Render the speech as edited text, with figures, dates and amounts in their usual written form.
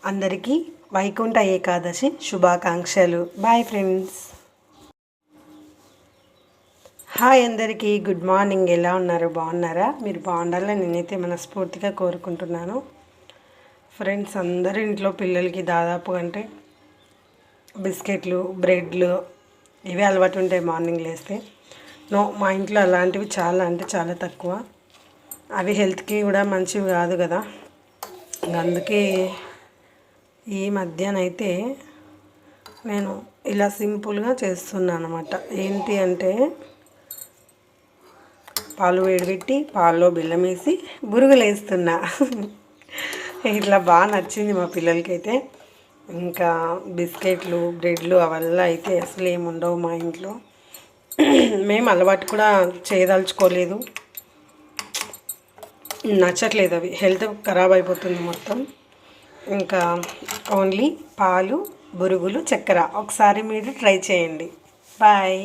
అందరికీ వైకుంఠ ఏకాదశి శుభాకాంక్షలు. Bye friends. Hi అందరికీ, గుడ్ మార్నింగ్. ఎలా ఉన్నారు? బాగున్నారా? మీరు బాగుండాలని నేనైతే మనస్ఫూర్తిగా కోరుకుంటున్నాను. ఫ్రెండ్స్, అందరి ఇంట్లో పిల్లలకి దాదాపు అంటే బిస్కెట్లు, బ్రెడ్లు ఇవే అలవాటు ఉంటాయి మార్నింగ్ లేస్తే. మా ఇంట్లో అలాంటివి చాలా అంటే చాలా తక్కువ. అవి హెల్త్కి కూడా మంచివి కాదు కదా. అందుకే ఈ మధ్యనైతే నేను ఇలా సింపుల్గా చేస్తున్నాను అన్నమాట. ఏంటి అంటే పాలు వేడిపెట్టి పాల్లో బెల్లం వేసి బురుగులు వేస్తున్నా. ఇట్లా బాగా నచ్చింది మా పిల్లలకైతే. ఇంకా బిస్కెట్లు, బ్రెడ్లు అవల్ల అయితే అసలు ఏముండవు మా ఇంట్లో. మేము అలవాటు కూడా చేయదలుచుకోలేదు, నచ్చట్లేదు. అవి హెల్త్ ఖరాబ్ అయిపోతుంది మొత్తం. ఇంకా ఓన్లీ పాలు, బురుగులు, చక్కెర. ఒకసారి మీరు ట్రై చేయండి. బాయ్.